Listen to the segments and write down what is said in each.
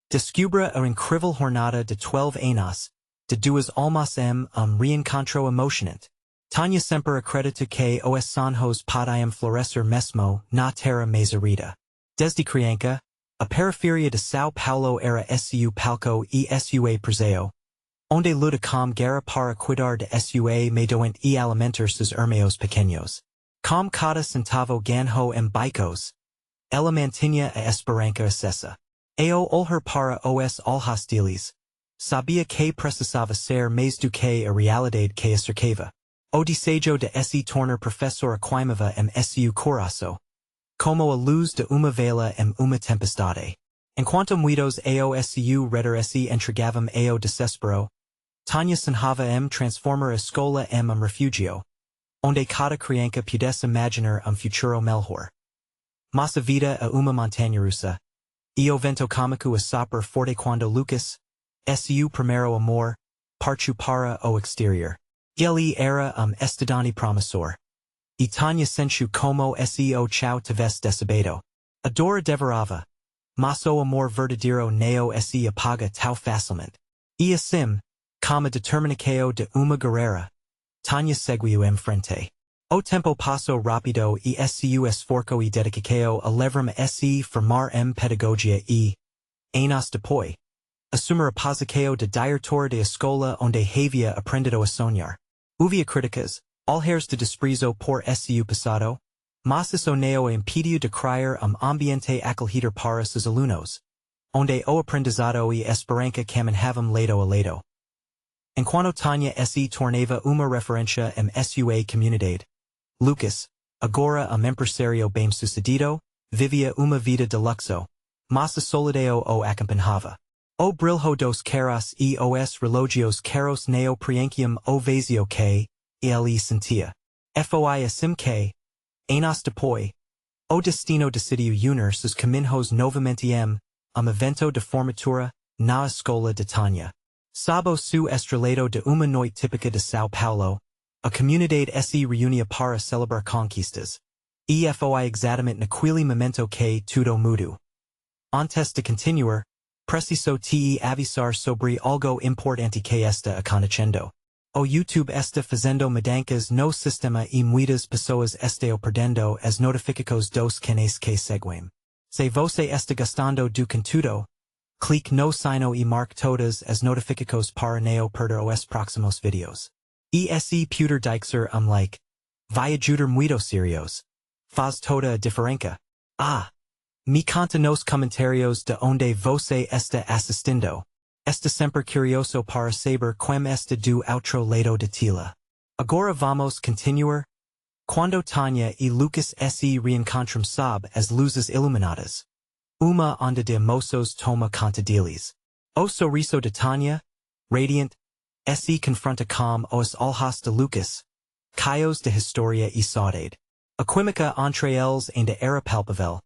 Descubra a incrível jornada de 12 anos, de duas almas reencontro emocionante. Tânia sempre acredita que os sonhos podem florescer mesmo na terra mais arida. Desde criança, a periferia de São Paulo era su palco e sua prisão, onde luta com guerra para cuidar de sua mãe doente e alimentar seus irmãos pequenos. Com cada centavo ganho bicos, ela mantinha a esperança acesa. Ao olhar para os hostiles, sabia que precisava ser mais do que a realidade que a cercava. O desejo de se tornar professora queimava su coração, como a luz de uma vela uma tempestade. Enquanto muitos ao su redor se entregavam ao desespero, Tânia sonhava transformar a escola refúgio, onde cada criança pudesse imaginar futuro melhor. Mas a vida a uma montanha russa, e o vento cômico a soprar forte quando Lucas, su primeiro amor, partiu para o exterior. Ele era estudante promissor. E Tânia sentiu como o chão tivesse desabado. A dor devorava, mas o amor verdadeiro não se apaga tão facilmente. E assim, como a determinação de uma guerreira, Tânia seguiu frente. O tempo passou rápido e su esforço e dedicação a levar-me se formar pedagogia e, anos depois, assumir a posição de diretor de escola onde havia aprendido a sonhar. Havia críticas, olhares de desprezo por su passado, mas isso não impediu de criar ambiente acolhedor para seus alunos, onde o aprendizado e esperança caminhavam lado a lado. Enquanto Tânia se tornava uma referência sua comunidade, Lucas, agora empresário bem-sucedido, vivia uma vida de luxo, mas a solidão o acompanhava. O brilho dos caros e os relogios caros não preenchiam o vazio que ele sentia. Foi assim que, anos depois, o destino decidiu unir seus caminhos novamente evento de formatura na escola de Tânia. Sob su estrelado de uma noite típica de São Paulo, a comunidade se reunia para celebrar conquistas. E foi exatamente naquele momento que tudo mudou. Antes de continuar, preciso te avisar sobre algo importante que está acontecendo. O YouTube está fazendo mudanças no sistema e muitas pessoas estão perdendo as notificações dos canais que seguem. Se você está gostando do conteúdo, clique no sino e marque todas as notificações para não perder os próximos vídeos. E se puder deixar like, vai ajudar muito serios. Faz toda a diferença. Me conta nos comentários de onde você está assistindo. Está sempre curioso para saber como está do outro lado de tela. Agora vamos continuar. Quando Tânia e Lucas se reencontram sob as luzes iluminadas, uma onda de emoções toma conta deles. O sorriso de Tânia, radiante, se confronta com os olhos de Lucas, cheios de história e saudade. A química entre eles ainda era palpável,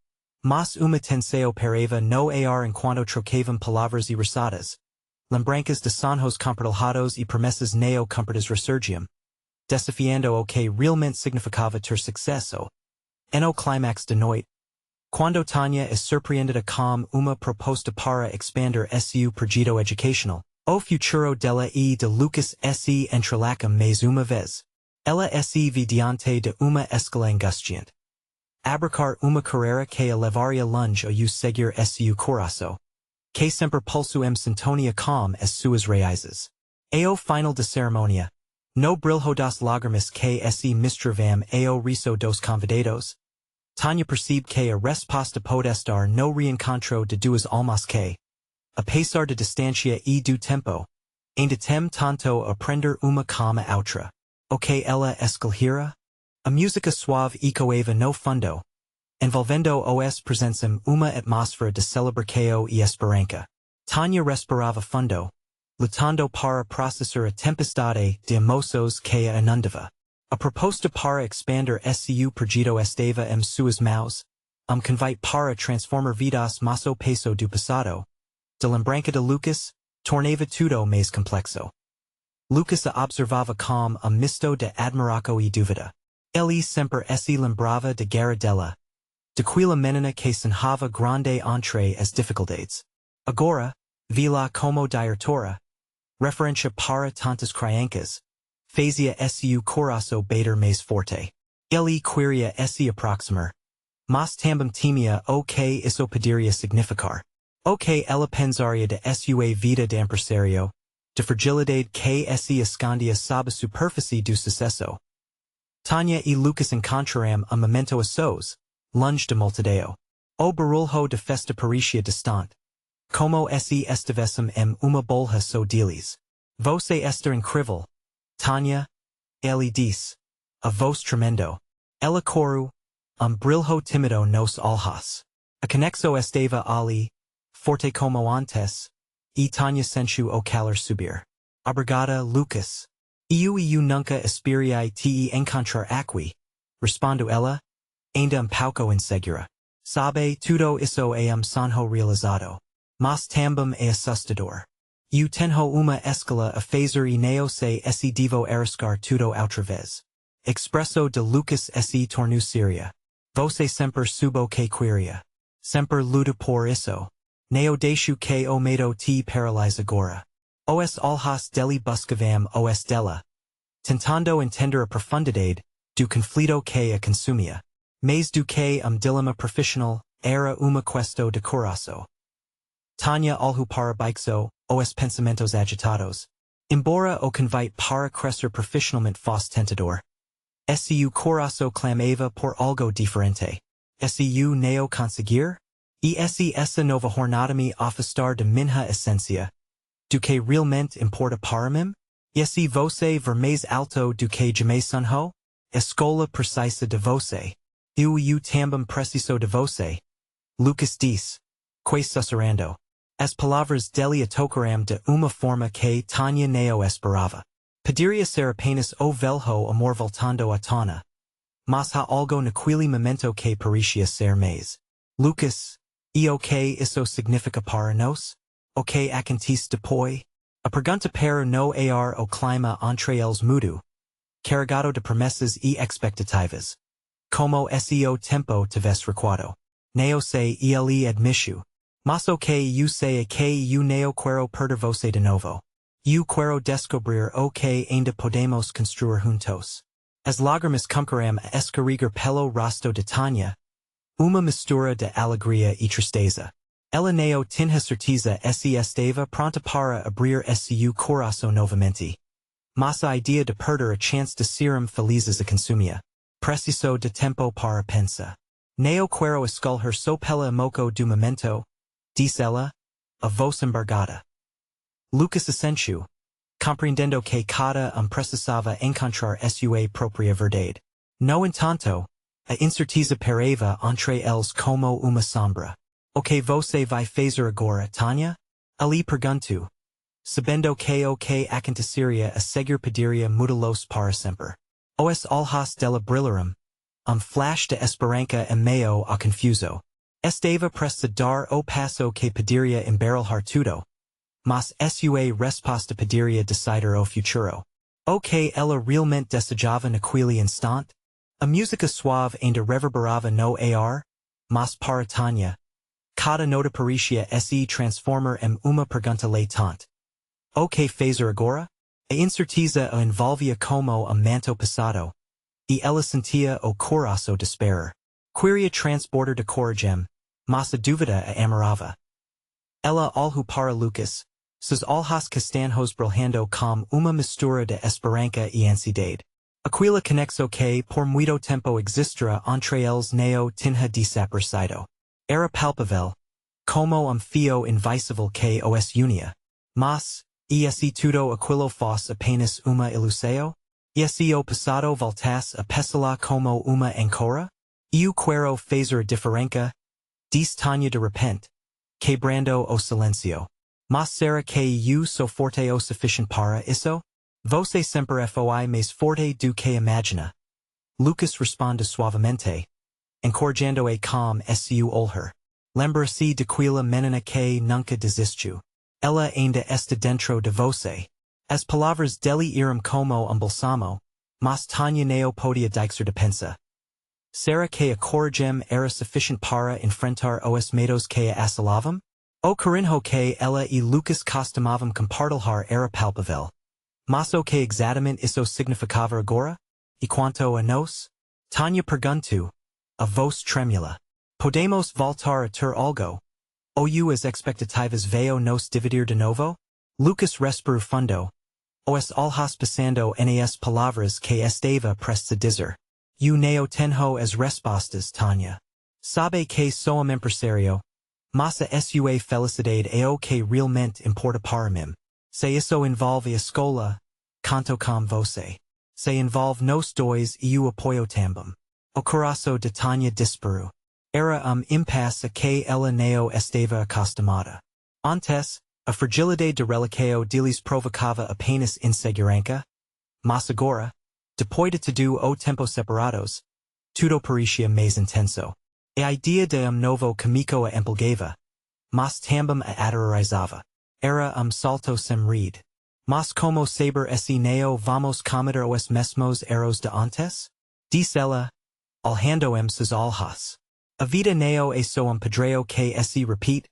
mas uma tensão parava no ar enquanto trocavam palavras e risadas. Lembranças de sonhos compartilhados e promessas não cumpridas ressurgiam, desafiando o que realmente significava ter sucesso. No clímax da noite, quando Tânia é surpreendida com uma proposta para expandir seu projeto educacional, o futuro dela e de Lucas se entrelaçam mais uma vez. Ela se vê diante de uma escala angustiante. Abraçar uma carreira que a levaria longe ou seguir seu coração, que sempre pulsou sintonia com as suas raízes. Ao final da cerimônia, no brilho das lágrimas que se misturavam ao riso dos convidados, Tânia percebe que a resposta pode estar no reencontro de duas almas que, apesar da distância e do tempo, ainda tem tanto a aprender uma como a outra. O que ela escolhera? A música suave ecoava no fundo, envolvendo os presentes uma atmosfera de celebração e esperança. Tânia respirava fundo, lutando para processar a tempestade de emoções que a inundava. A proposta para expandir seu projeto estava suas mãos, convite para transformar vidas mas o peso do passado. De lembrança de Lucas, tornava tudo mais complexo. Lucas a observava com misto de admiração e dúvida. Ele sempre se lembrava de guerra dela, daquela menina que sonhava grande entre as dificuldades. Agora, vila como diretora, referência para tantas crianças, fazia seu coração bater mais forte. Ele queria se aproximar, mas também temia o que isso poderia significar. O que ela pensaria de sua vida de empresário, de fragilidade que se escondia sob a superfície do sucesso. Tânia e Lucas encontraram momento a sós, longe de multidão. O barulho de festa parecia distante. Como se estivessem uma bolha so deles. Você está incrível, Tânia, ele disse. A voz tremendo. Ela coro, brilho tímido nos olhos. A conexo estava ali, forte como antes, e Tânia sentiu o calor subir. Obrigada, Lucas. Eu nunca esperiai te encontrar aqui, respondo ela, ainda pouco insegura. Sabe, tudo isso sonho realizado. Mas também assustador. Eu tenho uma escala a fazer e não sei se devo arriscar tudo outra vez. Expresso de Lucas se tornou séria. Você sempre subo que queria. Sempre luta por isso. Não deixo que o medo te paralise agora. Os olhos dele buscavam os dela. Tentando entender a profundidade do conflito que a consumia. Mais do que dilema profissional, era uma questão de coração. Tânia olhou para baixo, os pensamentos agitados. Embora o convite para crescer profissionalmente fosse tentador. Seu coração clamava por algo diferente. Seu não conseguir? E essa nova jornada me afastar de minha essência. Do que realmente importa para mim? E se você ver mais alto do que jamais sonhou? Escola precisa de você. Eu também preciso de você. Lucas disse. Que sussurrando. As palavras dele tocaram de uma forma que Tânia não esperava. Poderia ser apenas o velho amor voltando à tona. Mas há algo naquele momento que parecia ser mais. Lucas, e o que isso significa para nós? O que acontece depois? A pergunta para no ar o clima entre eles mudou. Carregado de promessas e expectativas. Como o tempo tivesse recuado. Não sei ele admitiu. Mas o que eu sei é que eu não quero perder você de novo. Eu quero descobrir o que ainda podemos construir juntos. As lágrimas começaram a escorrer pelo rosto de Tânia. Uma mistura de alegria e tristeza. Ela não tinha certeza se estava pronta para abrir seu coração novamente. Mas a ideia de perder a chance de serem felizes a consumia. Preciso de tempo para pensar. Não quero escolher só pela moco do momento, disse ela, a voz embargada. Lucas assentiu, compreendendo que cada precisava encontrar sua própria verdade. No entanto, a incerteza parava entre eles como uma sombra. O que você vai fazer agora, Tânia? Ali perguntou, sabendo que o que aconteceria a seguir poderia mudá-los para sempre. Os olhos dela brilharam, flash de esperança em meio a confuso. Estava prestes a dar o passo que poderia embaralhar tudo. Mas sua resposta poderia decidir o futuro. O que ela realmente desejava naquele instante? A música suave ainda reverberava no ar, mas para Tânia, cada nota parecia se transformar em uma pergunta latente. O que fazer agora? A incerteza a envolvia como manto pesado, e ela sentia o coração desesperar. Queria transborder de coragem, mas a dúvida a amarrava. Ela olhou para Lucas, seus olhos castanhos brilhando como uma mistura de esperança e ansiedade. Aquela conexão que por muito tempo existira entre eles não tinha desaparecido. Era palpável, como fio invisível que os unia. Mas, e se tudo aquilo fosse apenas uma ilusão? E se o passado voltasse a pesá-la como uma ancora? Eu quero fazer a diferença, disse Tânia de repente, quebrando o silêncio. Mas será que eu sou forte o suficiente para isso? Você sempre foi mais forte do que imagina. Lucas responde suavemente, encorajando-a com seu olhar. Lembra-se daquela menina que nunca desistiu. Ela ainda está dentro de você. As palavras dele eram como balsamo, mas Tânia não podia deixar de pensar. Será que a coragem era suficiente para enfrentar os medos que a assolavam? O corinho que ela e Lucas costumavam compartilhar era palpável. Mas o que exatamente isso significava agora? E quanto a nós? Tânia perguntou, a voz tremula. Podemos voltar a ter algo? Ou as expectativas veo nos dividir de novo? Lucas respirou fundo. Os olhos pensando nas palavras que estava prestes a dizer. Neo tenho as respostas, Tânia. Sabe que sou empresário. Mas a sua felicidade é o que realmente importa para mim. Se isso envolve a escola, canto com você. Se envolve nos dois e o apoio também. O coração de Tânia disparou. Era impasse a que ela não estava acostumada. Antes, a fragilidade de relicao deles provocava apenas insegurança. Mas agora, depois de tudo o tempo separados, tudo parecia mais intenso. A ideia de novo comigo a empolgava. Mas também a aterrorizava. Era salto sem red. Mas como saber se não vamos cometer os mesmos erros de antes? Diz ela, alhando seus olhos. A vida não é só padrão que se repete.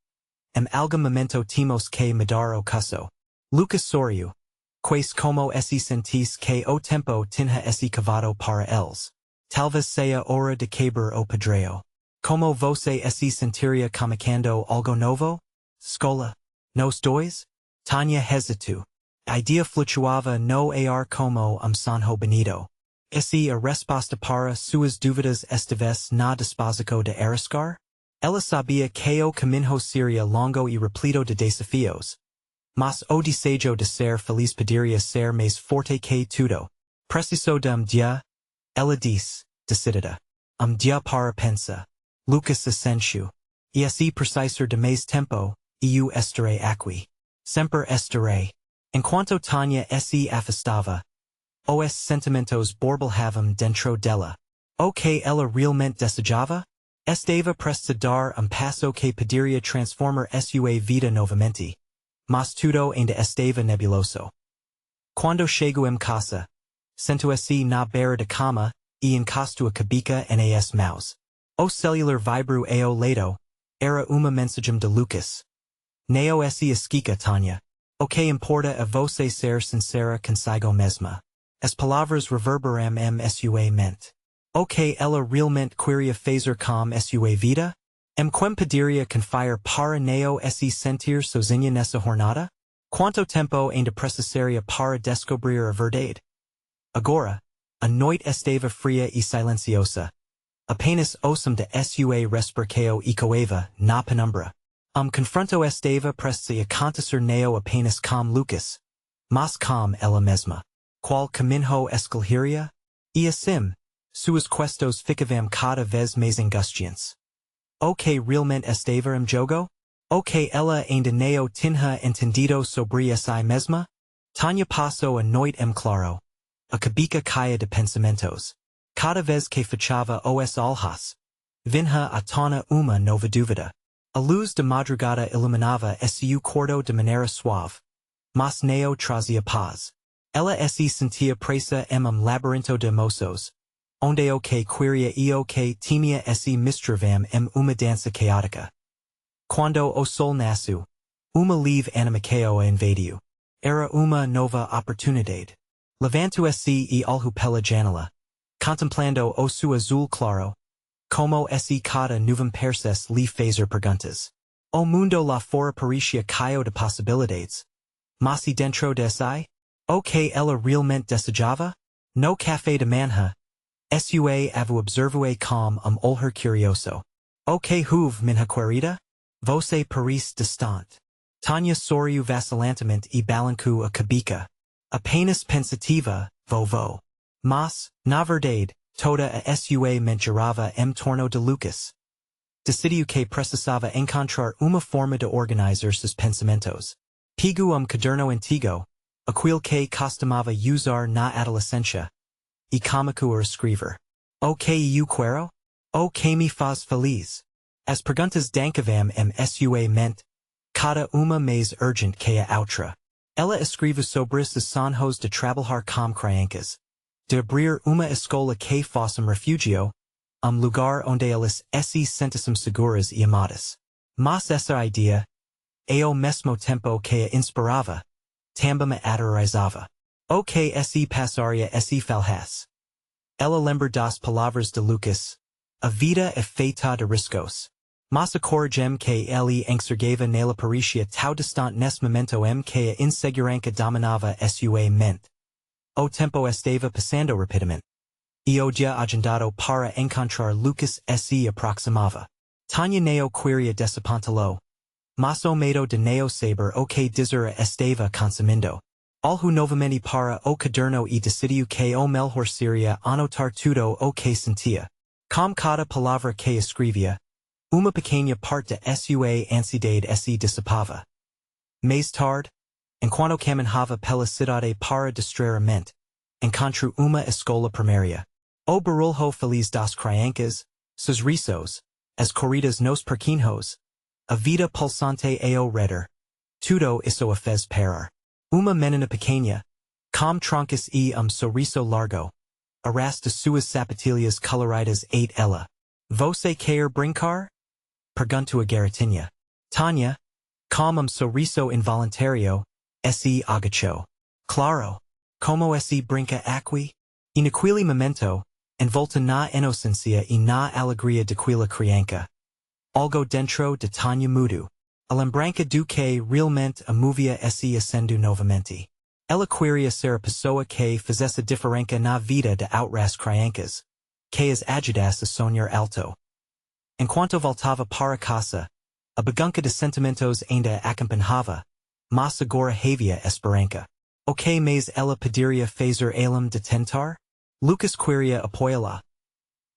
Algum momento temos que mudar o caso. Lucas sorriu. Quais como se sentis que o tempo tinha se cavado para eles. Talvez seja hora de quebrar o padrão. Como você se sentiria começando algo novo? Escola. Nos dois? Tânia hesitou. A ideia flutuava no ar como sonho bonito. Se a resposta para suas dúvidas estivesse na disposição de arriscar? Ela sabia que o caminho seria longo e repleto de desafios. Mas o desejo de ser feliz poderia ser mais forte que tudo. Preciso de dia? Ela disse, decidida. Dia para pensar. Lucas assentiu. E assim precisar de mais tempo, eu estarei aqui. Sempre estarei. Enquanto Tânia se afastava, os sentimentos borbulhavam dentro dela. O que ela realmente desejava? Estava prestes a dar passo que poderia transformar sua vida novamente. Mas tudo ainda estava nebuloso. Quando chego em casa, sento-se na beira da cama e encosto a cabeça nas mãos. O celular vibrou ao lado. Era uma mensagem de Lucas. Neo se esquica, Tânia. O que importa é você ser sincera consigo mesma. As palavras reverberam sua mente. O que ela realmente queria fazer com sua vida? Quem poderia confiar para Neo se sentir sozinha nessa jornada? Quanto tempo ainda precisaria para descobrir a verdade? Agora, a noite estava fria e silenciosa. Apenas o som de sua respiração ecoava na penumbra. Confronto estava prestes a acontecer Neo apenas com Lucas. Mas com ela mesma. Qual caminho escolheria? E assim, suas questões ficavam cada vez mais angustiantes. O que realmente estava em jogo? O que ela ainda não tinha entendido sobre si mesma? Tânia passou a noite claro. A cabeça caia de pensamentos. Cada vez que fechava os olhos, vinha à tona uma nova dúvida. A luz de madrugada iluminava seu quarto de maneira suave, mas não trazia paz. Ela se sentia presa em labirinto de emoções, onde o que queria e o que temia se misturavam em uma dança caótica. Quando o sol nasceu, uma leve animação a invadiu. Era uma nova oportunidade. Levantou-se e olhou pela janela, contemplando o seu azul claro, como se cada nuvem percesse lhe fazer perguntas. O mundo lá fora parecia caio de possibilidades. Mas e dentro de si? O que ela realmente desejava? No café de manhã, sua avó observou com olhar curioso. O que houve, minha querida? Você parece distante. Tânia sorriu vacilantemente e balancou a cabeça. Apenas pensativa, vovô. Mas, na verdade, toda a sua mente girava em torno de Lucas. Decidiu que precisava encontrar uma forma de organizar seus pensamentos. Pegou caderno antigo, aquele que costumava usar na adolescência, e começou a escrever. O que eu quero? O que me faz feliz? As perguntas dancavam em sua mente, cada uma mais urgente que a outra. Ela escreveu sobre seus sonhos de trabalhar com crianças, de abrir uma escola que fosse refúgio, lugar onde elas se sentissem seguras e amadas. Mas essa ideia, ao mesmo tempo que a inspirava, também a aterrorizava. O que se passaria se falhasse. Ela lembra das palavras de Lucas. A vida é feita de riscos. Mas a coragem que ele enxergava nela parecia tão distante nesse momento que a insegurança dominava sua mente. O tempo estava passando rapidamente. E o dia agendado para encontrar Lucas se aproximava. Tânia não queria desapontá-lo. Mas o medo de não saber o que dizer estava consumindo. Olhou novamente para o caderno e decidiu que o melhor seria anotar tudo o que sentia. Com cada palavra que escrevia, uma pequena parte de sua ansiedade se dissipava. Mais tarde, enquanto caminhava pela cidade para distrair a mente, encontrou uma escola primária. O barulho feliz das crianças, seus risos, as corridas nos parquinhos, a vida pulsante ao redor. Tudo isso a fez parar. Uma menina pequena, com troncos e sorriso largo, arrasta suas sapatilhas coloridas ate ela. Você quer brincar? Perguntou a garotinha. Tânia, com sorriso involuntário, se agachou. Claro, como se brinca aqui? E naquele momento, envolta na inocência e na alegria daquela criança. Algo dentro de Tânia mudou. A lembrança do que realmente a movia se acendeu novamente. Ela queria ser a pessoa que fizesse diferença na vida de outras crianças, que as ajudasse a sonhar alto. Enquanto voltava para casa, a bagunça de sentimentos ainda a acompanhava, mas agora havia esperança. O que mais ela poderia fazer além de tentar? Lucas queria apoiá-la.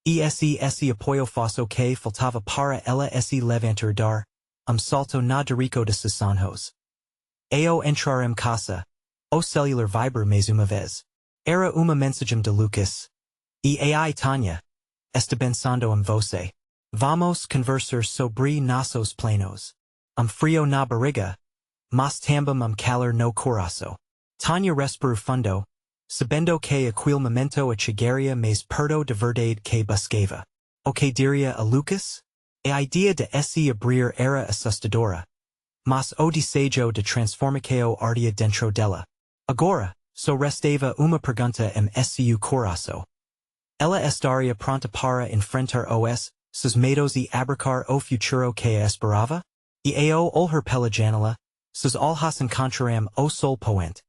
E esse apoio fosse o que faltava para ela se levantar dar salto na direção de seus sonhos. Ao entrar em casa, o celular vibrou mais uma vez. Era uma mensagem de Lucas. E ai Tânia, está pensando em você. Vamos conversar sobre nossos planos. Frio na barriga, mas também calor no coração. Tânia respirou fundo, sabendo que aquele momento a chegaria mais perto de verdade que buscava. O que diria a Lucas? A ideia de se abrir era assustadora, mas o desejo de transformação ardia dentro dela. Agora, só restava uma pergunta em seu coração. Ela estaria pronta para enfrentar seus medos e abraçar o futuro que a esperava? E ao olhar pela janela, seus olhos encontrariam o sol poente.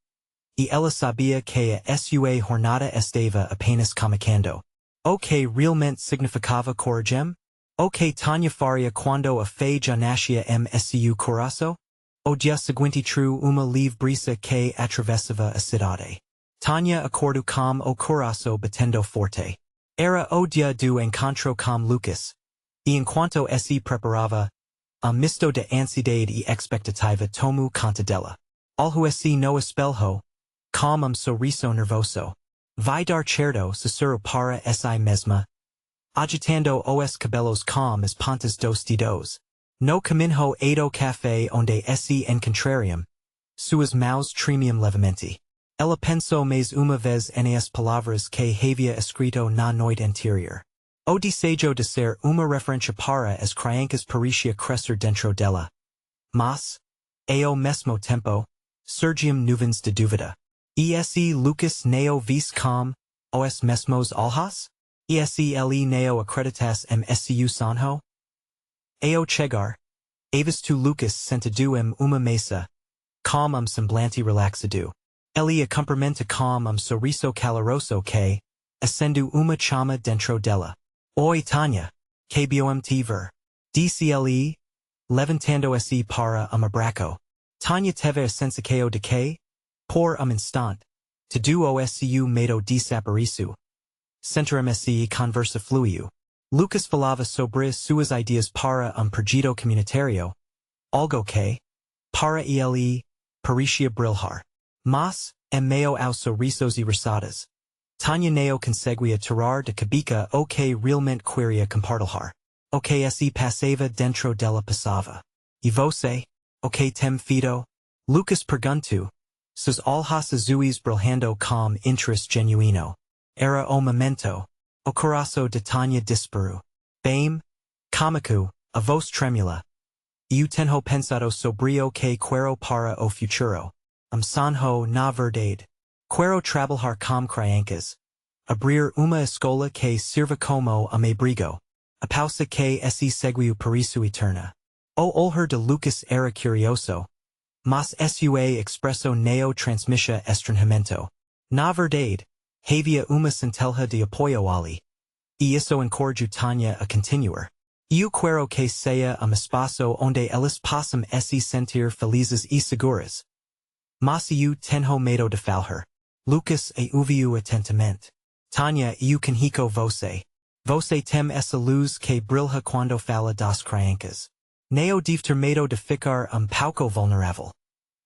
E ela sabia que a sua jornada estava apenas começando. O que realmente significava coragem? O que Tânia faria quando a fé já nascia em seu coração? O dia seguinte true uma leve brisa que atravessava a cidade. Tânia acordou com o coração batendo forte. Era o dia do encontro com Lucas. E enquanto se preparava, misto de ansiedade e expectativa tomou conta dela. Olhou se no espelho, com sorriso nervoso. Vai dar certo, sussurrou para si mesma, agitando os cabelos com as pontas dos dedos. No caminho ao café onde se encontrariam. Suas mãos tremiam levemente. Ela pensou mais uma vez nas palavras que havia escrito na noite anterior. O desejo de ser uma referência para as crianças parecia crescer dentro dela. Mas, ao mesmo tempo, surgiam nuvens de dúvida. E se Lucas não visse com os mesmos olhos? E se ele não acreditasse em seu sonho? Ao chegar, avistu Lucas sentado em uma mesa, com semblante relaxado. Ele a cumprimenta com sorriso caloroso que, acendeu uma chama dentro dela. Oi Tânia, que bom te ver. Disse ele, levantando-se para abraço. Tânia teve a sensação de que, por instante, tudo o seu medo desapareceu. Sentaram-se e conversa fluiu. Lucas falava sobre suas ideias para projeto comunitário, algo que, para ele, parecia brilhar. Mas, em meio aos sorrisos e risadas, Tânia não conseguia tirar de cabeça o que realmente queria compartilhar. O que se passava dentro dela passava. E você, o que tem feito? Lucas perguntou, seus olhos azuis brilhando com interesse genuíno. Era o momento. O coração de Tânia disparou. Bem, cômico, a voz tremula. Eu tenho pensado sobre o que quero para o futuro. Sanho na verdade. Quero trabalhar com crianças. Abrir uma escola que sirva como abrigo. A pausa que se seguiu por isso eterna. O olhar de Lucas era curioso. Mas sua expresso neo transmissão estranhamento. Na verdade, havia uma centelha de apoio ali. E isso encorajou Tânia a continuar. Eu quero que seja espaço onde elas possam se sentir felizes e seguras. Mas eu tenho medo de falhar. Lucas ouviu atentamente. Tânia, eu conheço você. Você tem essa luz que brilha quando fala das crianças. Não deve ter medo de ficar pouco vulnerável.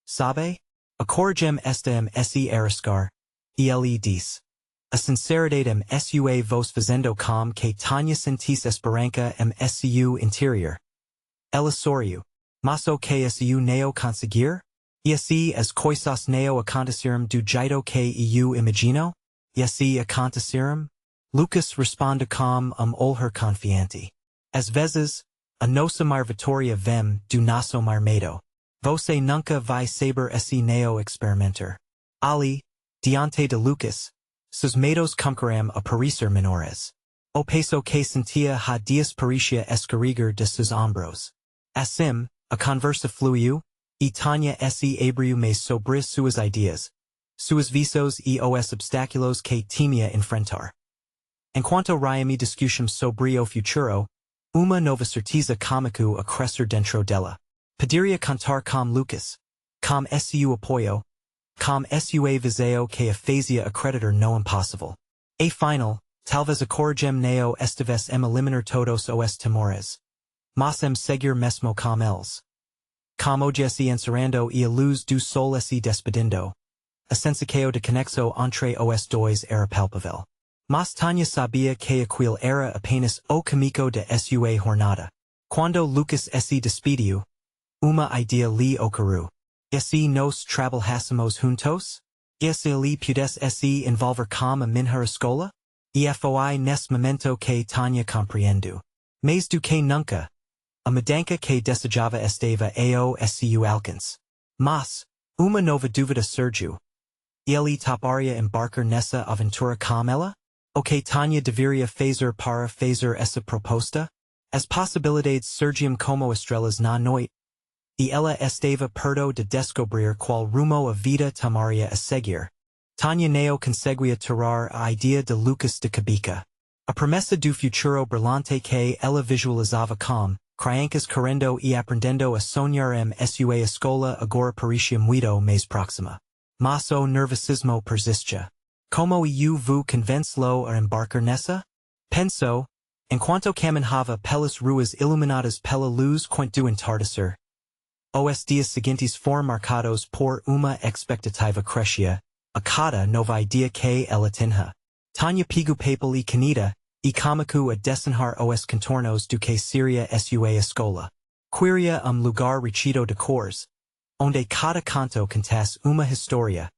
Sabe? Encorajam esta se arriscar. E ele diz. A sinceridade sua voz fazendo com que Tânia sentisse esperança seu interior. Ela sorriu. Mas o que seu não conseguir? E assim as coisas não aconteceram do jeito que eu imagino? E assim aconteceram? Lucas responde com olhar confiante. Às vezes, a nossa mar vitória vem do nosso mar medo. Você nunca vai saber se não experimentar. Ali, diante de Lucas, seus medos começaram a parecer menores. O peso que sentia há dias parecia escorregar de seus ombros. Assim, a conversa fluiu, e Tânia se abriu mais sobre suas ideias, suas visões e os obstáculos que temia enfrentar. Enquanto Raiami discussão sobre o futuro, uma nova certeza começou a crescer dentro dela. Poderia contar com Lucas, com seu apoio, com sua visão que a fazia acreditar no impossível. Afinal, talvez encorajam não estivesse eliminar todos os temores. Mas seguir mesmo com eles. Como se encerrando e a luz do sol se despedindo. A sensação de conexão entre os dois era palpável. Mas Tânia sabia que aquilo era apenas o caminho de sua jornada. Quando Lucas se despediu, uma ideia lhe ocorreu. E se nos trabalhássemos juntos? E se ele pudesse se envolver com a minha escola? E foi nesse momento que Tânia compreendeu. Mais do que nunca, a mudança que desejava estava ao seu alcance. Mas, uma nova dúvida surgiu. Ele toparia embarcar nessa aventura com ela? O que Tânia deveria fazer para fazer essa proposta? As possibilidades surgiam como estrelas na noite. E ela estava perto de descobrir qual rumo a vida tomaria a seguir. Tânia não conseguia tirar a ideia de Lucas de cabeça. A promessa do futuro brilhante que ela visualizava com crianças correndo e aprendendo a sonhar sua escola agora parecia muito mais próxima. Mas o nervosismo persistia. Como eu vou convencê-lo a embarcar nessa? Pensou, enquanto caminhava pelas ruas iluminadas pela luz quente do entardecer. Os dias seguintes foram marcados por uma expectativa crescida, a cada nova ideia que ela tinha. Tânia pegou papel e caneta, e começou a desenhar os contornos do que seria sua escola. Queria lugar recheado de cores, onde cada canto contasse uma história,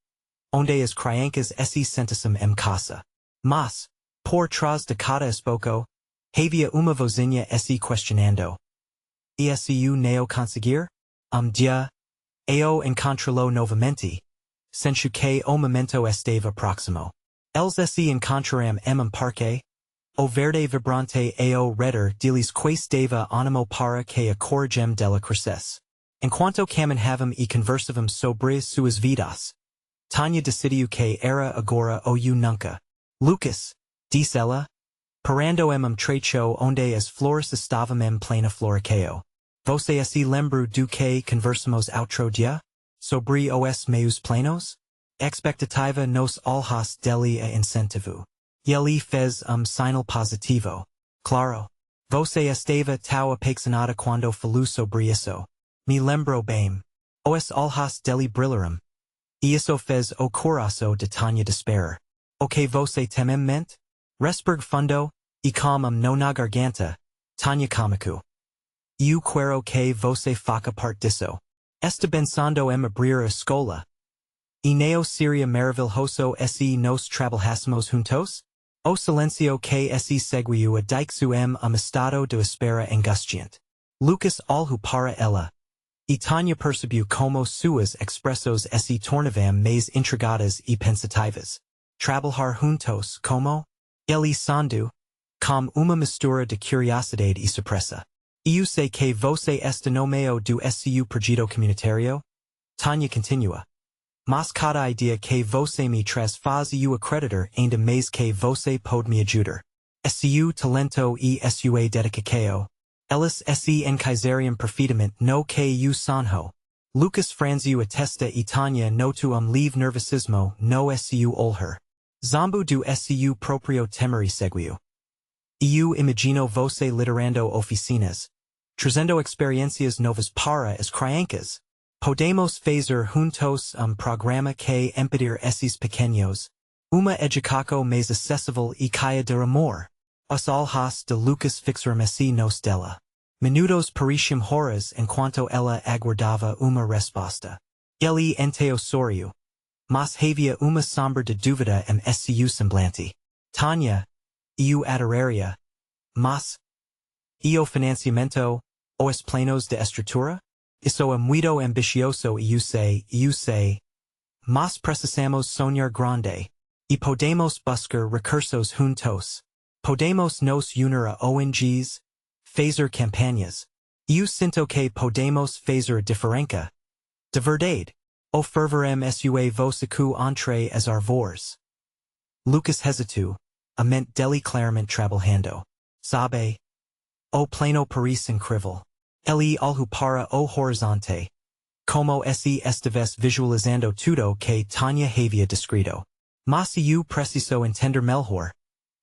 onde as crianças se sentissem em casa. Mas, por trás de cada esboço, havia uma vozinha se questionando. E se eu não conseguir? Dia, eu encontrá-lo novamente. Sentiu que o momento estava próximo. Eles se encontraram em parque. O verde vibrante ao redor deles quais dava ânimo para que a coragem dela crescesse. Enquanto caminhavam e conversavam sobre suas vidas, Tânia decidiu que era agora ou nunca. Lucas, disse ela, parando trecho onde as flores estavam plena floreio. Você se lembra do que conversamos outro dia? Sobre os meus planos? Expectativa nos olhos dele a incentivo. E ele fez sinal positivo. Claro. Você estava tão apaixonada quando falou sobre isso. Me lembro bem. Os olhos dele brilharam. E isso fez o coração de Tânia desesperar. O que você tem em mente? Respire fundo, e com no na garganta, Tânia começou. Eu quero que você faça parte disso. Está pensando em abrir a escola. E não seria maravilhoso se nos trabalhássemos juntos? O silêncio que se seguiu a deixou em estado de espera angustiante. Lucas alhu para ela. E Tânia percebiu como suas expressos se tornavam mais intrigadas e pensativas. Trabalhar juntos como? Ele sendo, com uma mistura de curiosidade e surpresa. Eu sei que você está no meio do seu projeto comunitário? Tânia continua. Mas cada ideia que você me traz faz eu acreditar ainda mais que você pode me ajudar. Seu talento e sua dedicação. Elas se encaixariam perfeitamente no que eu sonho. Lucas franziu a testa e Tânia notou leve nervosismo no seu olhar. Zombo do seu próprio temor e seguiu. Eu imagino você liderando oficinas, trazendo experiências novas para as crianças. Podemos fazer juntos programa que impedir esses pequenos. Uma educação mais acessível e caia de amor. Os olhos de Lucas fixaram-se nos dela. Minutos pareciam horas enquanto ela aguardava uma resposta. Ele entendeu sorriu. Mas havia uma sombra de dúvida seu semblante. Tânia, eu adoraria. Mas, e o financiamento, os planos de estrutura? Isso é muito ambicioso eu sei. Mas precisamos sonhar grande. E podemos buscar recursos juntos. Podemos nos unir a ONGs, fazer campanhas. Eu sinto que podemos fazer diferença. De verdade. Ofervarem sua voz entre as árvores. Lucas hesitou, a mente dele claramente trabalhando. Sabe? O plano parece incrível. Ele olhou para o horizonte. Como se estivesse visualizando tudo que Tânia havia descrito. Mas eu preciso entender melhor.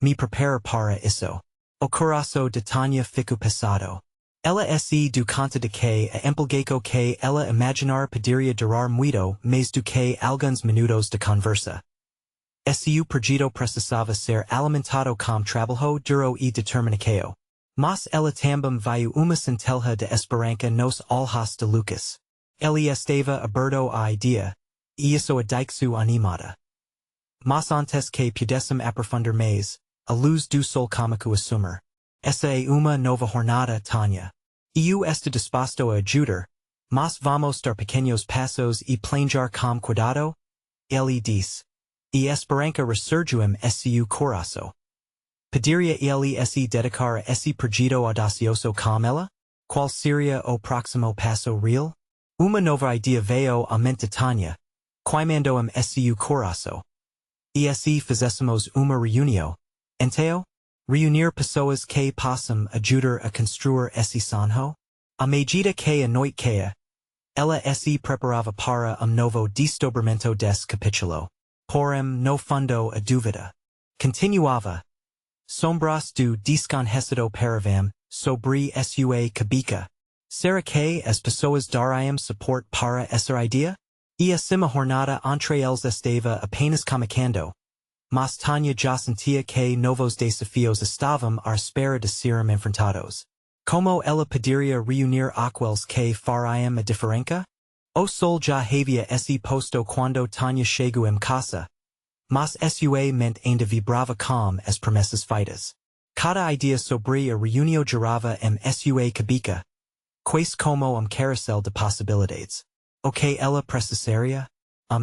Me prepara para isso. O coração de Tânia ficou pesado. Ela se do conta de que a empolgou que ela imaginar poderia durar muito mais do que alguns minutos de conversa. Seu projeto precisava ser alimentado com trabalho duro e determinação. Mas ela também viu uma centelha de esperança nos olhos de Lucas. Ele estava aberto à ideia, e isso a deixou animada. Mas antes que pudessem aprofundar mais, a luz do sol cômico assumir. Essa é uma nova jornada, Tânia. Eu estou disposto a ajudar, mas vamos dar pequenos passos e planejar com cuidado? Ele disse. E esperança ressurgiu seu coração. Poderia ele se dedicar a esse projeto audacioso com ela? Qual seria o próximo passo real? Uma nova ideia veio à mente de Tânia, queimando seu coração. E se fizéssemos uma reunião? Entendeu? Reunir pessoas que possam ajudar a construir esse sonho? À medida que a noite caia, ela se preparava para novo desdobramento desse capítulo. Porém, no fundo, a dúvida continuava. Sombras do desconhecido paravam sobre sua cabeça. Será que as pessoas dariam suporte para essa ideia? E assim a jornada entre eles estava apenas começando. Mas Tânia já sentia que novos desafios estavam à espera de serem enfrentados. Como ela poderia reunir aqueles que fariam a diferença? O sol já havia se posto quando Tânia chegou em casa. Mas sua mente ainda vibrava com as promessas feitas. Cada ideia sobre a reunião girava em sua cabeça, quase como carrossel de possibilidades. O que ela precisaria?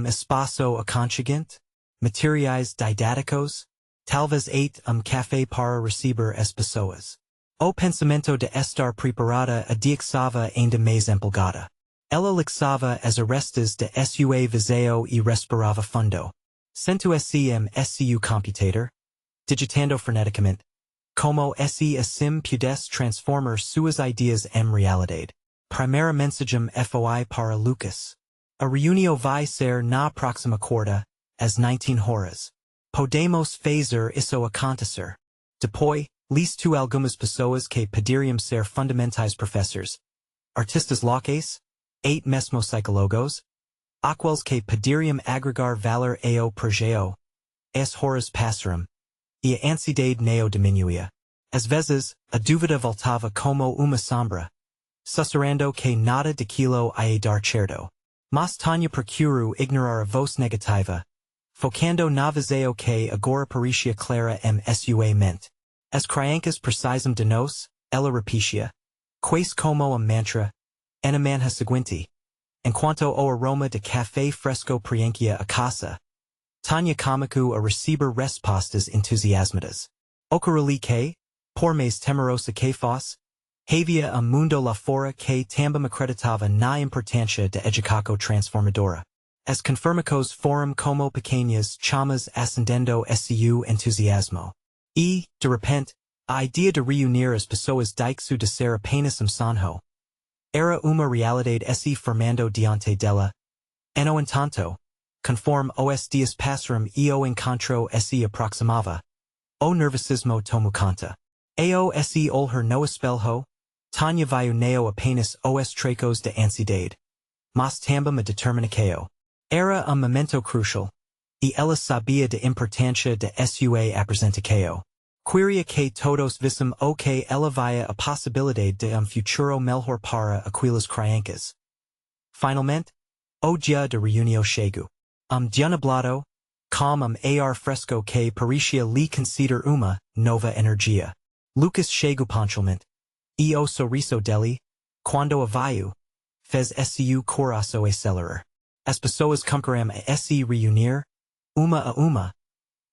Espaço aconchegante? Materiais didáticos? Talvez café para receber as pessoas. O pensamento de estar preparada a deixava ainda mais empolgada. Ela lixava as arestas de sua visão e respirava fundo. Sentou-se em seu computador, digitando freneticamente. Como se assim pudesse transformar suas ideias em realidade. Primeira mensagem foi para Lucas. A reunião vai ser na próxima quarta, às 19 horas. Podemos fazer isso acontecer. Depois, listo algumas pessoas que poderiam ser fundamentais professores, artistas locais, mesmo psicólogos, aqueles que poderiam agregar valor ao projeto. As horas passaram, e a ansiedade não diminuía. Às vezes, a dúvida voltava como uma sombra, sussurrando que nada daquilo ia dar certo. Mas Tânia procurou ignorar a voz negativa, focando na visão que agora parecia clara em sua mente. As crianças precisam de nós, ela repetia. Quais como mantra, enamanha seguinte, enquanto o aroma de café fresco preenchia a casa, Tânia comigo a receber respostas entusiasmadas. Ocorreli que, por mais temerosa que fosse, havia mundo lá fora que também acreditava na importância da educação transformadora. As confirmacos foram como pequenas chamas acendendo seu entusiasmo. E, de repente, a ideia de reunir as pessoas deixou de ser apenas sonho. Era uma realidade se formando diante dela. No entanto, conforme os dias passaram e o encontro se aproximava, o nervosismo tomou conta. Se olhar no espelho, Tânia viu neo apenas os tracos de ansiedade. Mas também a determinação. Era momento crucial, e ela sabia da importância de sua apresentação. Queria que todos vissem o que ela via a possibilidade de futuro melhor para aquelas crianças. Finalmente, o dia de reunião chegou. Dia nublado, com ar fresco que parecia lhe conceder uma nova energia. Lucas chegou pontualmente, e o sorriso dele, quando a viu, fez seu coração acelerar. As pessoas começaram a se reunir, uma a uma,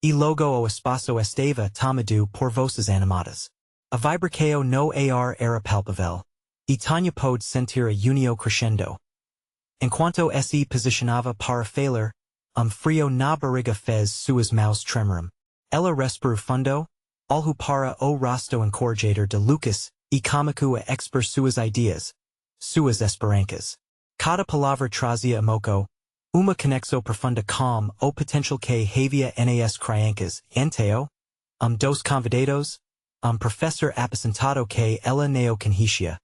e logo o espaço estava tomado por vozes animadas. A vibração no ar era palpável, e Tânia pôde sentir a união crescendo. Enquanto se posicionava para falar, frio na barriga fez suas mãos tremerem. Ela respirou fundo, olhou para o rosto encorajador de Lucas, e começou a expor suas ideias, suas esperanças. Cada palavra trazia moco, uma conexão profunda com o potencial que havia nas crianças. Então, dos convidados, professor apresentado que ela neo conhecia,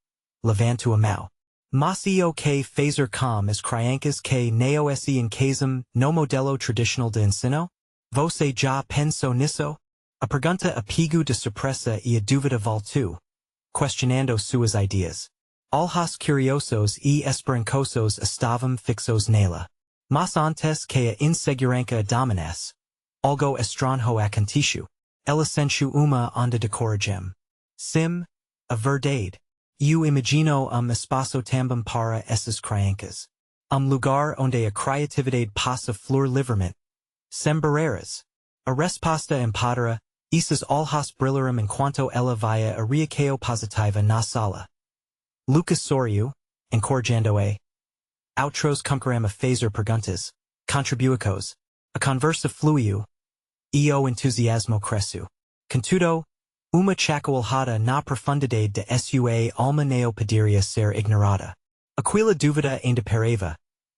levantou a mão. Mas o que fazer com as crianças que neo se encasam no modelo tradicional de ensino? Você já pensou nisso? A pergunta apegou de surpresa e a dúvida voltou, questionando suas ideias. Olhos curiosos e esperançosos estavam fixos nela. Mas antes que a insegurança a dominasse, algo estranho aconteceu. Ela sentiu uma onda de coragem. Sim, a verdade. Eu imagino espaço também para essas crianças. Lugar onde a criatividade passa flor livremente. Sem barreiras. A resposta empodera, esses olhos brilharam enquanto ela via a reação positiva na sala. Lucas sorriu, encorajando-a. Outros começaram a fazer perguntas, contribuicos. A conversa fluiu, e o entusiasmo cresceu. Contudo, uma chacoalhada na profundidade de sua alma não poderia ser ignorada. Aquela dúvida ainda pairava,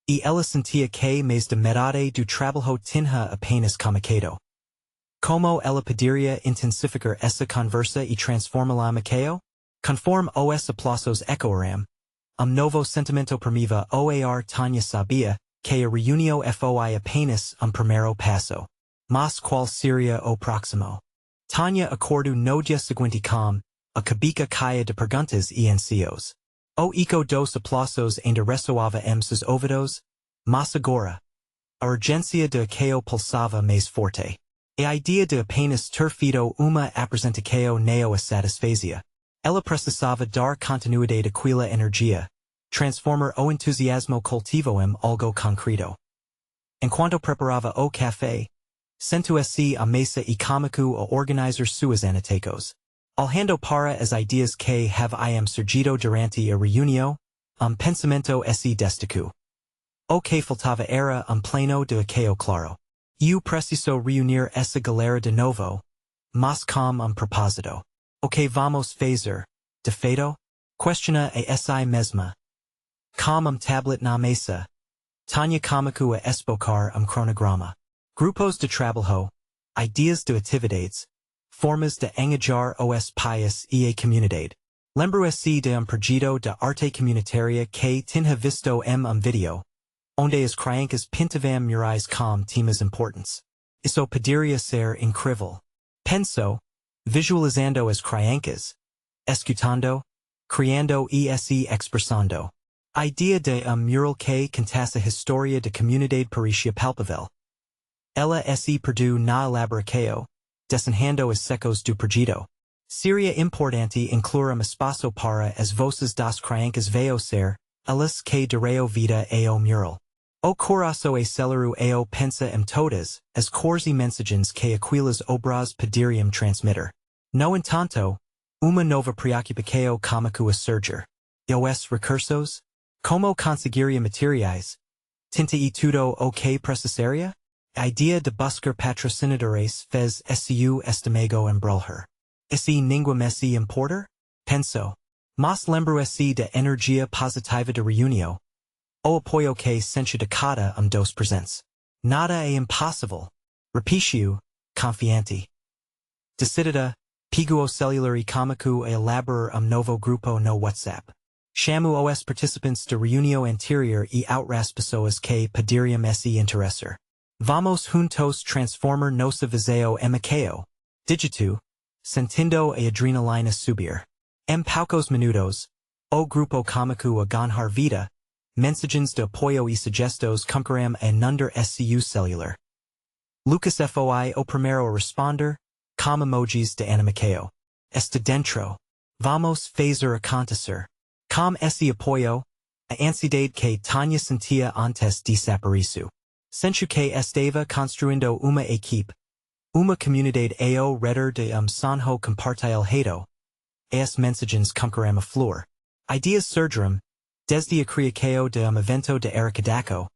e ela sentia que mais de metade do trabalho tinha apenas começado. Como ela poderia intensificar essa conversa e transformá-la maqueo? Conforme os aplausos ecoaram, novo sentimento permiva o ar. Tânia sabia que a reunião foi apenas primeiro passo. Mas qual seria o próximo? Tânia acordou no dia seguinte com a cabeça caia de perguntas e anseios. O eco dos aplausos ainda ressoava seus ouvidos, mas agora, a urgência de que pulsava mais forte. A ideia de apenas ter feito uma apresentação não a satisfazia. Ela precisava dar continuidade àquela energia, transformar o entusiasmo cultivo em algo concreto. Enquanto preparava o café, sentou-se à mesa e começou a organizar suas anotações. Olhando para as ideias que haviam surgido durante a reunião, pensamento se destacou. O que faltava era pleno de aqueo claro. Eu preciso reunir essa galera de novo, mas com propósito. O que vamos fazer, de feito? Questiona a si mesma. Com tablet na mesa, Tânia começou a esbocar cronograma. Grupos de trabalho, ideias de atividades, formas de engajar os pais e a comunidade. Lembro-se de projeto de arte comunitária que tinha visto vídeo, onde as crianças pintavam murais com temas importantes. Isso poderia ser incrível. Penso, visualizando as crianças, escutando, criando e se expressando. A ideia de mural que contasse a história da comunidade parecia palpável. Ela se perdeu na elaboração, desenhando os secos do projeto. Seria importante incluram espaço para as voces das crianças ser, elas que direo vida ao mural. O coração celeru ao pensa todas, as cores e mensagens que aquelas obras poderiam transmitir. No entanto, uma nova preocupação comigo a surgir. Os recursos? Como conseguiria materiais? Tinta e tudo o que precisaria? A ideia de buscar patrocinadores fez su estimego embrulhar. Esse ninguém me importa? Penso. Mas lembro-se da energia positiva de reunião. O apoio que sente de cada dos presentes. Nada é impossível. Repitiu, confiante. Decidida, pigo o celular e comigo a elaborar novo grupo no WhatsApp. Chamo os participantes de reunião anterior e outras pessoas que poderiam se interessar. Vamos juntos transformar nossa visão em maqueo. Digito, sentindo a adrenalina subir. Em poucos minutos, o grupo comigo a ganhar vida, mensagens de apoio e sugestões cumpriram a inundar su celular. Lucas foi o primeiro a responder, com emojis de animação. Está dentro. Vamos fazer acontecer. Com esse apoio, a ansiedade que Tânia sentia antes desapareceu. Sentiu que estava construindo uma equipe, uma comunidade ao redor de sonho compartilhado. As mensagens cumpriram a flor. Ideas surgiram, desde a criação de evento de arrecadação,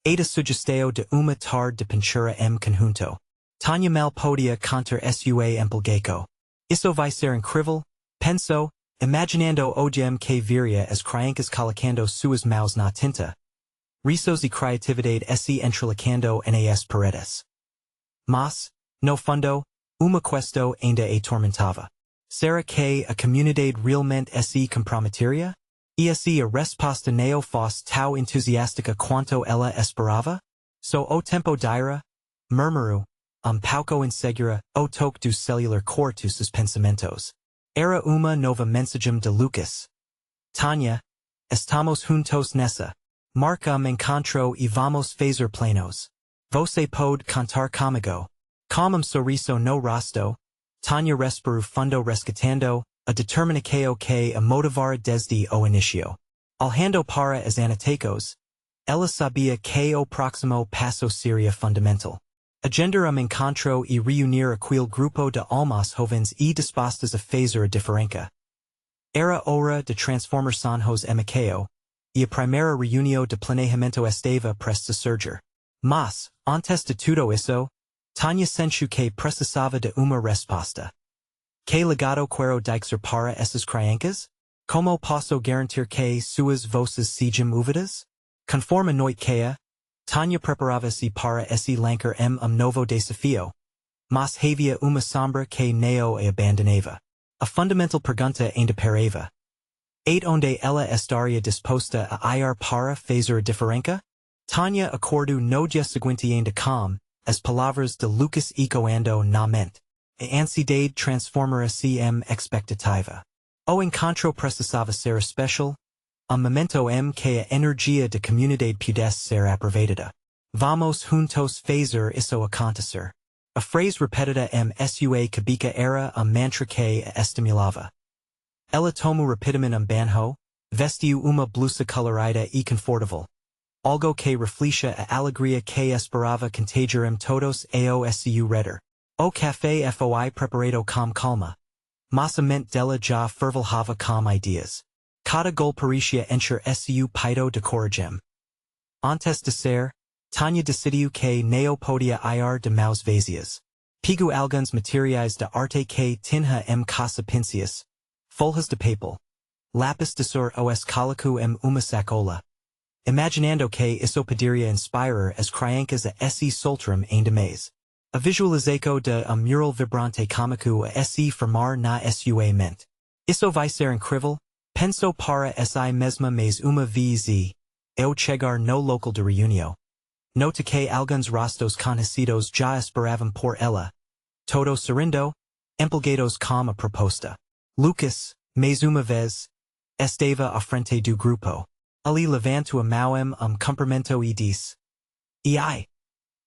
e da sugestão de uma tarde de pintura conjunto. Tânia mal podia contar sua empolgação. Isso vai ser incrível, pensou, imaginando o dia que viria as crianças colocando suas mãos na tinta. Risos e criatividade se entrelacando nas paredes. Mas, no fundo, uma questão ainda a atormentava. Será que a comunidade realmente se comprometeria? E se a resposta não fosse tão entusiástica quanto ela esperava? So o tempo dira, murmurou, pouco insegura, o toque do celular cortou seus pensamentos. Era uma nova mensagem de Lucas. Tânia, estamos juntos nessa. Marca encontro e vamos fazer planos. Você pode contar comigo. Com sorriso no rosto, Tânia respirou fundo rescatando a determinação que a motivara desde o início. Olhando para as anotacos, ela sabia que o próximo passo seria fundamental. Agendar encontro e reunir aquele grupo de almas jovens e dispostas a fazer a diferença. Era hora de transformar sonhos em maqueo, e a primeira reunião de planejamento estava prestes a surgir. Mas, antes de tudo isso, Tânia sentiu que precisava de uma resposta. Que legado quero deixar para essas crianças? Como posso garantir que suas vozes sejam ouvidas? Conforme a noite caia, Tânia preparava-se para esse lançar novo desafio. Mas havia uma sombra que não a abandonava. A fundamental pergunta ainda parava. Et onde ela estaria disposta a ir para fazer a diferença? Tânia acordou no dia seguinte ainda com as palavras de Lucas ecoando na mente. A ansiedade transformara-se em expectativa. O encontro precisava ser especial, momento em que a energia da comunidade pudesse ser aproveitada. Vamos juntos fazer isso acontecer. A frase repetida em sua cabeça era mantra que a estimulava. Ela tomou rapidamente banho, vestiu uma blusa colorida e confortável. Algo que refletia a alegria que esperava contagiar todos ao seu redor. O café foi preparado com calma. Mas a mente dela já fervilhava com ideias. Cada gol parecia encher su peito de coragem. Antes de ser, Tânia decidiu que não podia ir de mãos vazias. Pegou alguns materiais de arte que tinha casa pincias, folhas de papel, lápis de cor os colocou em uma sacola. Imaginando que isso poderia inspirar as crianças a se soltarem ainda mais. A visualização de mural vibrante comigo a se formar na sua mente. Isso vai ser incrível, pensou para essa mesma mas uma vez ao chegar no local de reunião. Nota que alguns rostos conhecidos já esperavam por ela. Todos sorrindo, empolgados com a proposta. Lucas, mais uma vez, estava à frente do grupo. Ali levantou a mão em cumprimento e disse: E ai,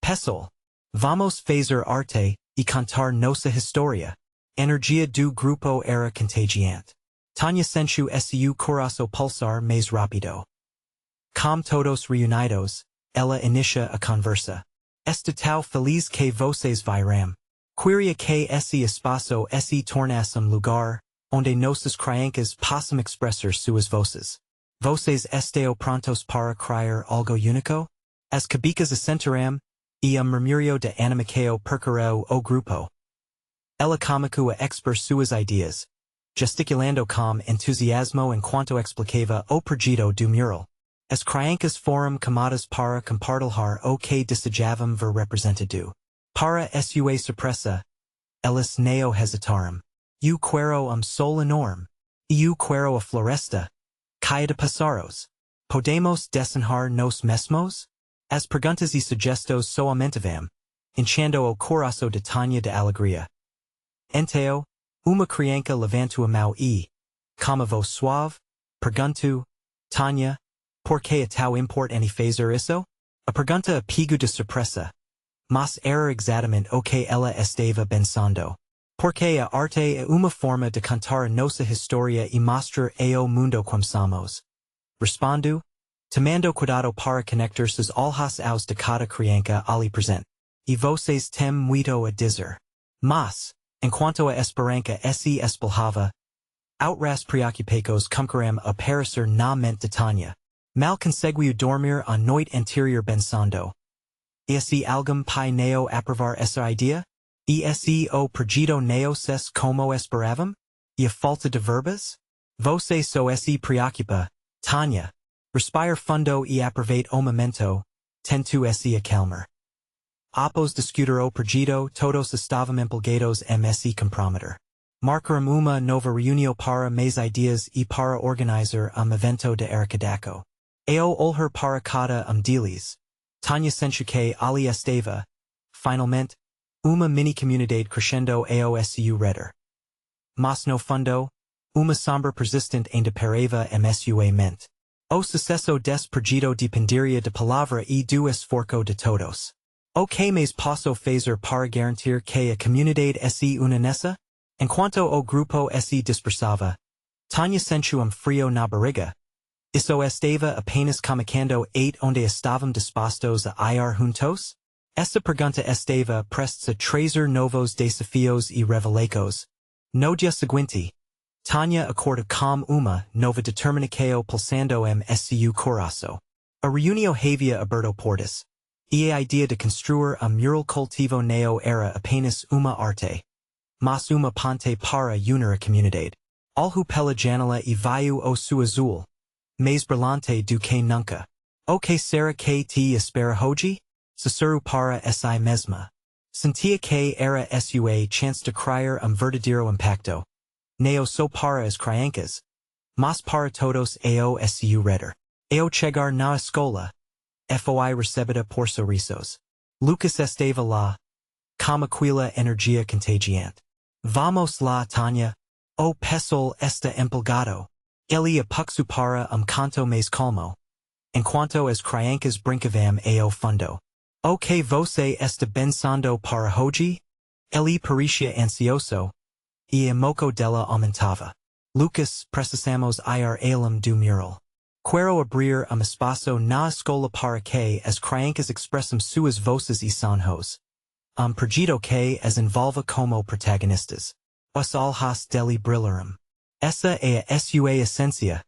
pessoal, vamos fazer arte e contar nossa história. Energia do grupo era contagiante. Tânia sentiu seu coração pulsar mais rápido. Com todos reunidos, ela inicia a conversa. Esta tão feliz que vocês viram. Queria que esse espaço se tornasse lugar, onde nossas crianças possam expressar suas vozes. Vocês estão prontos para criar algo único? As cabicas assentarão, e murmúrio de animação percorreu o grupo. Ela começou a expor suas ideias, gesticulando com entusiasmo enquanto explicava o projeto do mural. As crianças foram chamadas para compartilhar o que desejavam ver representado. Para sua surpresa, elas não hesitaram. Eu quero sol enorme. Eu quero a floresta. Caia de passaros. Podemos desenhar nos mesmos? As perguntas e sugestões soamentavam, enchendo o coração de Tânia de alegria. Então, uma criança levantou a mão e, com a voz suave, perguntou, Tânia, por que é tão importante fazer isso? A pergunta pegou de surpresa. Mas era exatamente o que ela estava pensando. Porque a arte é uma forma de contar a nossa história e mostrar ao mundo como somos. Respondo, tomando cuidado para conectar seus olhos aos de cada criança ali presente. E vocês têm muito a dizer. Mas, enquanto a esperança se espelhava, outras preocupações começaram a aparecer na mente de Tânia. Mal conseguiu dormir a noite anterior pensando. E se alguém pai neo aprovar essa ideia? E se o projeto neo ses como esperavam? E a falta de verbas? Você só se preocupa, Tânia. Respire fundo e aproveite o momento, tento se acalmar. Após discutir o projeto, todos estavam empolgados se comprometer. Marcaram uma nova reunião para mais ideias e para organizar evento de arrecadação. Ao olhar para cada deles, Tânia sentiu que ali estava, finalmente, uma mini-comunidade crescendo ao seu redor. Mas no fundo, uma sombra persistente ainda pairava sua mente. O sucesso desse projeto dependeria de palavra e do esforço de todos. O que mais posso fazer para garantir que a comunidade se una nessa? Enquanto o grupo se dispersava, Tânia sentiu frio na barriga. Isso estava apenas começando onde estavam dispostos a ir juntos? Essa pergunta estava prestes a trazer novos desafios e revelações. No dia seguinte, Tânia acorda com uma nova determinação pulsando seu coração. A reunião havia aberto portas. E a ideia de construir mural coletivo neo era apenas uma arte. Mas uma ponte para unir a comunidade. Olhou pela janela e viu o céu azul. Mais brilhante do que nunca. O que será que te espera hoje? Sussurro para si mesma. Sentia que era sua chance de criar verdadeiro impacto. Não só para as crianças, mas para todos ao seu redor. Ao chegar na escola, foi recebida por sorrisos. Lucas estava lá, com aquela energia contagiante. Vamos lá, Tânia. O pessoal está empolgado. Ele apuxou para canto mais calmo. Enquanto as crianças brincavam ao fundo. O que você está pensando para hoje? Ele parecia ansioso. E a moco dela aumentava. Lucas, precisamos ir além do mural. Quero abrir espaço na escola para que as crianças expressem suas vozes e sonhos. Projeto que as envolva como protagonistas. Os olhos dele brilharam. Essa é a sua essência.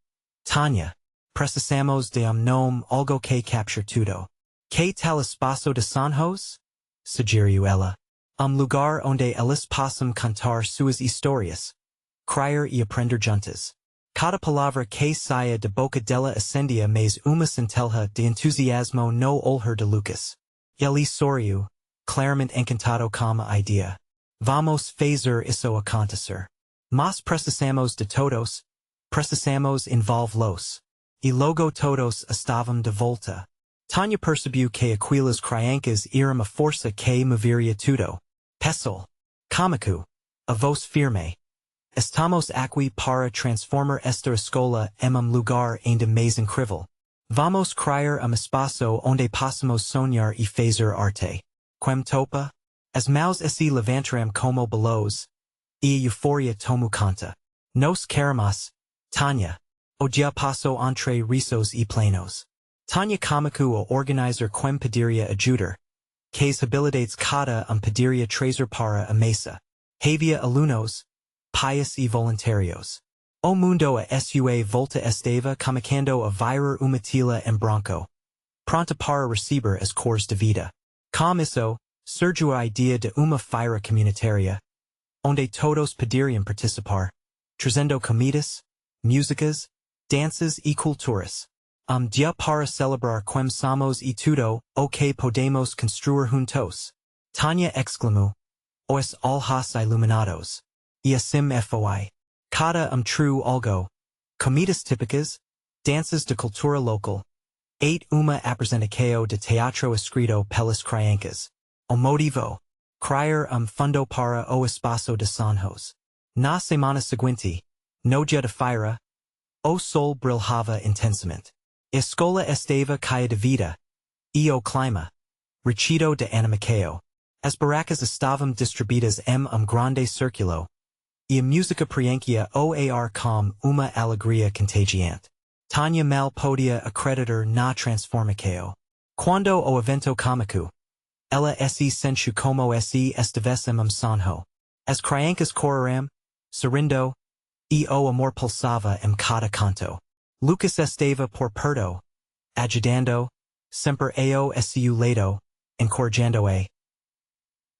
Tânia, precisamos de nome algo que capture tudo. Que tal espaço de sonhos? Sugeriu ela. Lugar onde elas possam contar suas histórias. Criar e aprender juntas. Cada palavra que saia de boca dela acendia mais uma centelha de entusiasmo no olhar de Lucas. Ele sorriu, claramente encantado com a ideia. Vamos fazer isso acontecer. Mas precisamos de todos. Precisamos envolvê-los. E logo todos estavam de volta. Tânia percebeu que aquelas crianças eram a força que moveria tudo. Pessoal, cômico, a voz firme. Estamos aqui para transformar esta escola em lugar ainda mais incrível. Vamos criar espaço onde possamos sonhar e fazer arte. Quem topa? As mãos se levantaram como balões. e euforia tomu canta. Nos queremos, Tânia. O dia passo entre risos e plenos. Tânia comico o organizer quem pediria ajudar. Cas habilidades cada pediria trazer para a mesa. Havia alunos, pious e voluntarios. O mundo a sua volta estava começando a virar uma tila em branco. Pronta para receber as cores de vida. Com isso, surgiu a idea de uma feira comunitária, onde todos poderiam participar, trazendo comidas, músicas, danças e culturas. Dia para celebrar quem somos e tudo o que podemos construir juntos. Tânia exclamou, os olhos iluminados. E assim foi. Cada true algo. Comidas típicas, danças de cultura local. Uma apresentação de teatro escrito pelas crianças. O motivo, criar fundo para o espaço de sonhos. Na semana seguinte, no dia de feira, o sol brilhava intensamente. Escola estava caia de vida, e o clima, recheado de animação. As barracas estavam distribuídas em grande círculo, e a música preenchia o ar com uma alegria contagiante. Tânia mal podia acreditar na transformação. Quando o evento cômico, ela se sentiu como se estivesse sonho. As crianças correram, sorrindo, e o amor pulsava em cada canto. Lucas estava por perto, ajudando, sempre ao seu lado, encorajando-a.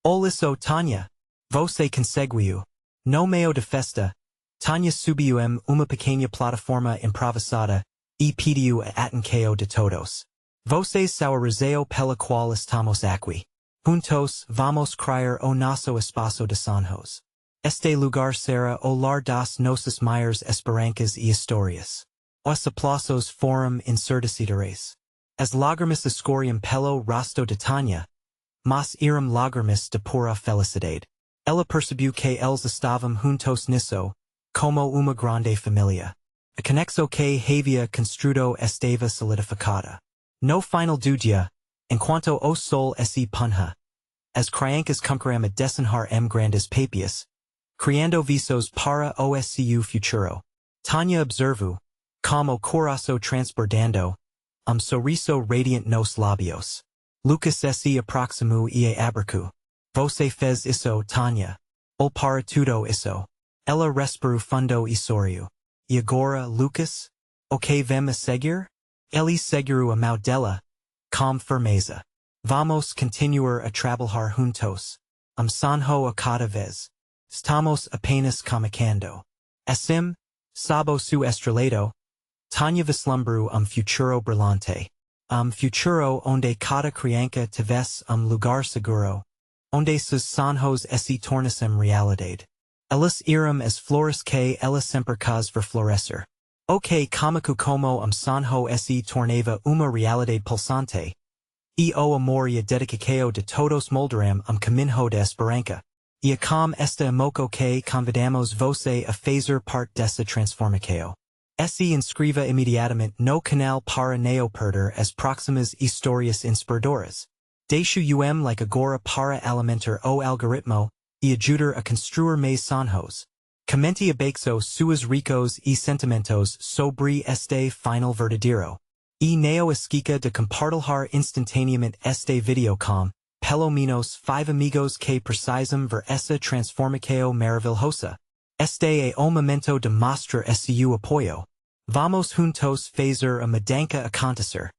Olá, Tânia, você conseguiu. No meio de festa, Tânia subiu uma pequena plataforma improvisada e pediu a atenção de todos. Vocês são a razão pela qual estamos aqui. Juntos vamos criar o nosso espaço de sonhos. Este lugar será o lar das nossas maiores esperanças e histórias. Os aplausos foram ensurdecedores. As lágrimas escorriam pelo rosto de Tânia, mas eram lágrimas de pura felicidade. Ela percebeu que eles estavam juntos nisso, como uma grande família. A conexão que havia construído estava solidificada. No final do dia, enquanto o sol se punha, as crianças começaram a desenhar grandes papias, criando visos para o seu futuro. Tânia observou, como o coração transbordando, sorriso radiante nos lábios. Lucas se aproximou e a abracou. Você fez isso, Tânia. Ou para tudo isso. Ela respirou fundo e sorriu. E agora, Lucas? O que vem a seguir? Ele segurou a mão dela, com firmeza. Vamos continuar a trabalhar juntos. Sonho a cada vez. Estamos apenas começando. Assim, sabo su estrelado, Tânia vislumbrou futuro brilhante. Futuro onde cada criança tivesse lugar seguro, onde seus sonhos se tornassem realidade. Elas eram as flores que ela sempre quis ver florescer. O que cômico como sonho se tornava uma realidade pulsante. E o amor e a dedicação de todos moldaram caminho de esperança. E com esta emoção que convidamos você a fazer parte dessa transformação. Se inscreva imediatamente no canal para não perder as próximas histórias inspiradoras. Deixe like agora para alimentar o algoritmo e ajudar a construir mais sonhos. Comente abaixo suas ricos e sentimentos sobre este final verdadeiro. E não esqueça de compartilhar instantaneamente este vídeo com, pelo menos 5 amigos que precisam ver essa transformação maravilhosa. Este é o momento de mostrar seu apoio. Vamos juntos fazer a mudança acontecer.